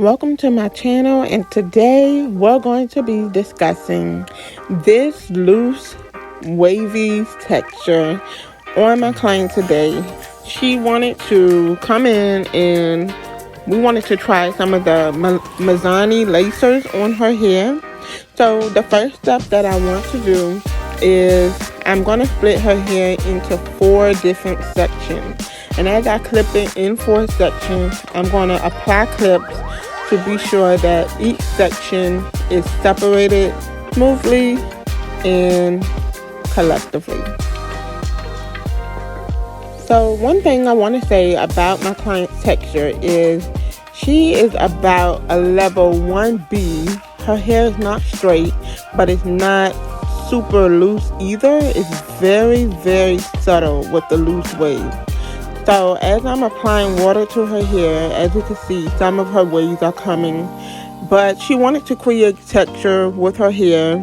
Welcome to my channel, and today we're going to be discussing this loose wavy texture on my client today. She wanted to come in and we wanted to try some of the Mizani lasers on her hair. So the first step that I want to do is I'm going to split her hair into 4 different sections. And as I clip it in 4 sections, I'm going to apply clips to be sure that each section is separated smoothly and collectively. So one thing I want to say about my client's texture is she is about a level 1B. Her hair is not straight, but it's not super loose either. It's very, very subtle with the loose wave. So as I'm applying water to her hair, as you can see, some of her waves are coming. But she wanted to create texture with her hair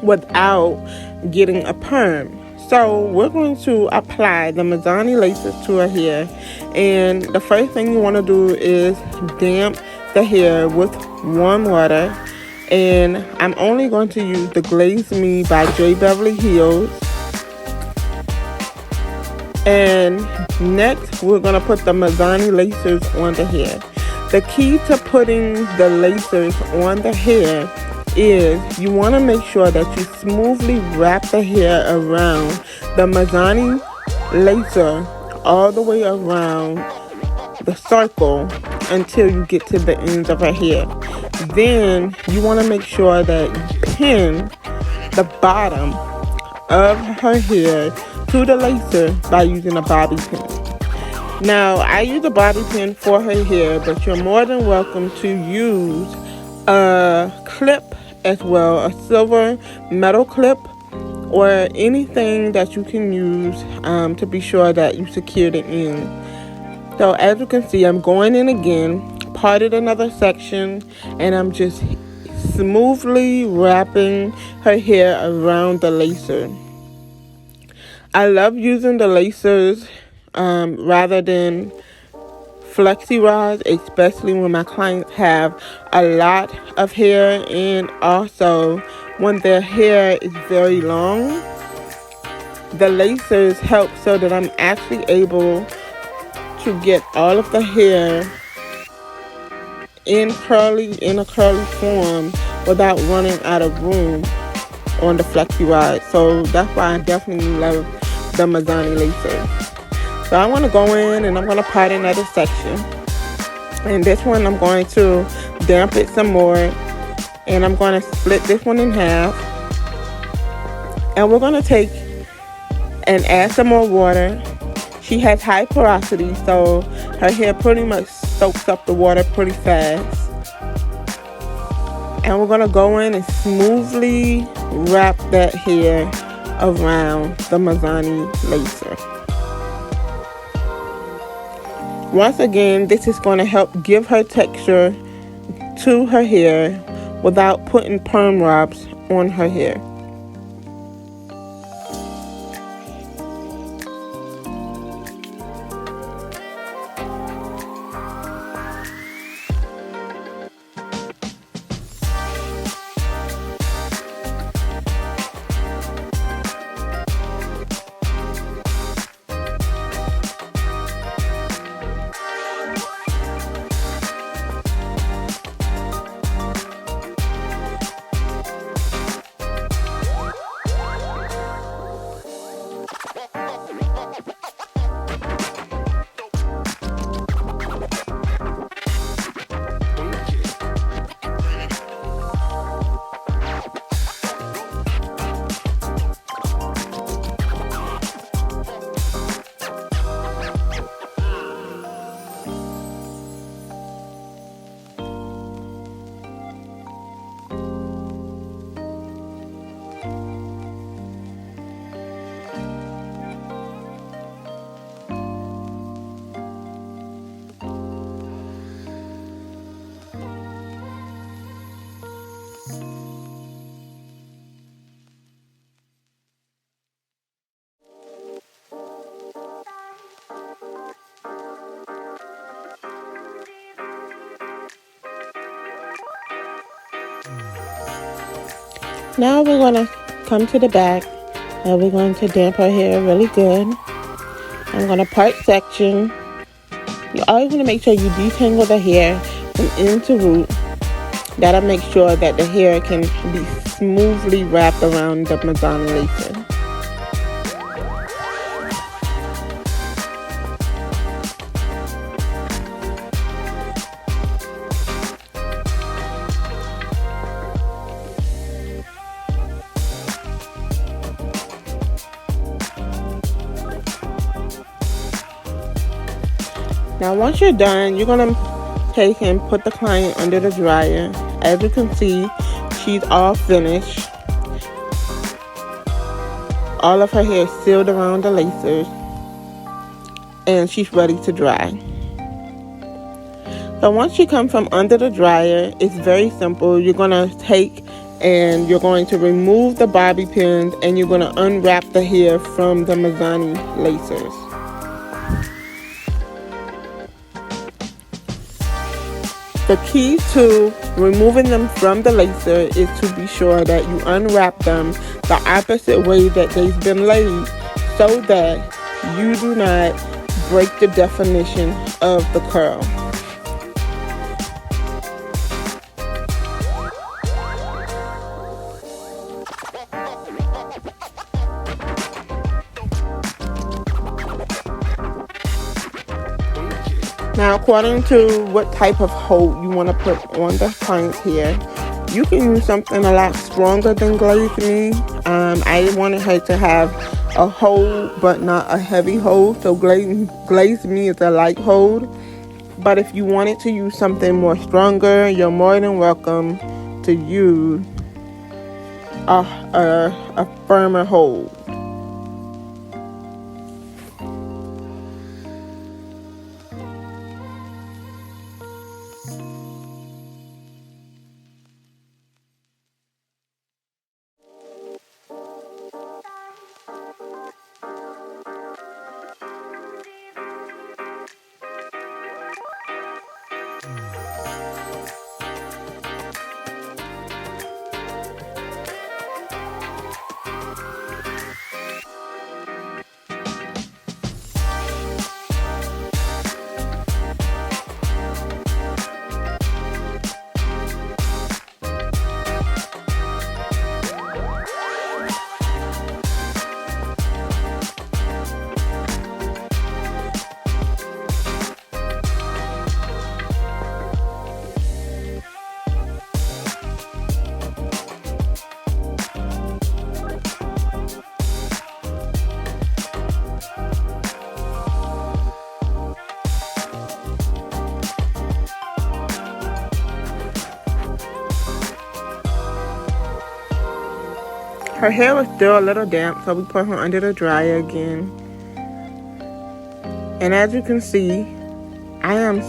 without getting a perm. So we're going to apply the Mizani laces to her hair. And the first thing you want to do is damp the hair with warm water. And I'm only going to use the Glaze Me by J. Beverly Hills. And next, we're going to put the Mizani lasers on the hair. The key to putting the lasers on the hair is you want to make sure that you smoothly wrap the hair around the Mizani laser all the way around the circle until you get to the ends of her hair. Then you want to make sure that you pin the bottom of her hair to the lacer by using a bobby pin. Now, I use a bobby pin for her hair, but you're more than welcome to use a clip as well, a silver metal clip, or anything that you can use to be sure that you secure the end. So as you can see, I'm going in again, parted another section, and I'm just smoothly wrapping her hair around the lacer. I love using the lasers rather than flexi rods, especially when my clients have a lot of hair and also when their hair is very long. The lasers help so that I'm actually able to get all of the hair in a curly form without running out of room on the flexi rod. So that's why I definitely love the Mizani laser. So I want to go in and I'm going to part another section. And this one I'm going to damp it some more. And I'm going to split this one in half. And we're going to take and add some more water. She has high porosity, so her hair pretty much soaks up the water pretty fast. And we're going to go in and smoothly wrap that hair around the Mizani laser. Once again, this is going to help give her texture to her hair without putting perm robs on her hair. Now we're going to come to the back and we're going to damp her hair really good. I'm going to part section. You always want to make sure you detangle the hair from end to root. That'll make sure that the hair can be smoothly wrapped around the Mizani laces. Now once you're done, you're going to take and put the client under the dryer. As you can see, she's all finished. All of her hair is sealed around the laces, and she's ready to dry. So once you come from under the dryer, it's very simple. You're going to take and you're going to remove the bobby pins and you're going to unwrap the hair from the Mizani laces. The key to removing them from the lacer is to be sure that you unwrap them the opposite way that they've been laid so that you do not break the definition of the curl. Now, according to what type of hold you want to put on the client's hair, you can use something a lot stronger than Glaze Me. I wanted her to have a hold, but not a heavy hold. So Glaze Me is a light hold. But if you wanted to use something more stronger, you're more than welcome to use a firmer hold. Her hair was still a little damp, so we put her under the dryer again. And as you can see, I am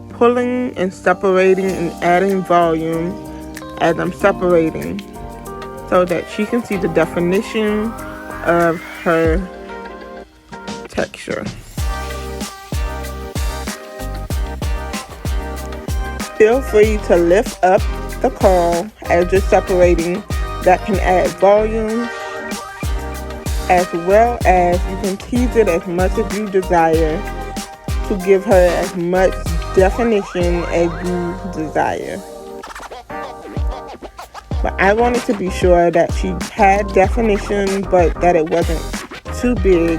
pulling and separating and adding volume as I'm separating so that she can see the definition of her texture. Feel free to lift up the curl as you're separating. That can add volume, as well as you can tease it as much as you desire to give her as much definition as you desire. But I wanted to be sure that she had definition, but that it wasn't too big.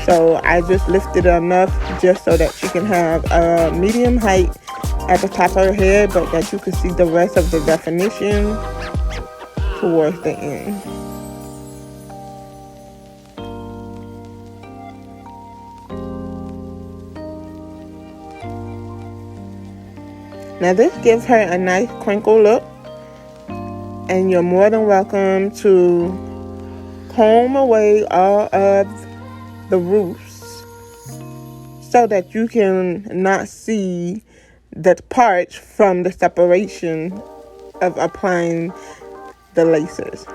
So I just lifted enough just so that she can have a medium height at the top of her head, but that you can see the rest of the definition towards the end. Now this gives her a nice crinkle look, and you're more than welcome to comb away all of the roots so that you can not see the parts from the separation of applying the laces.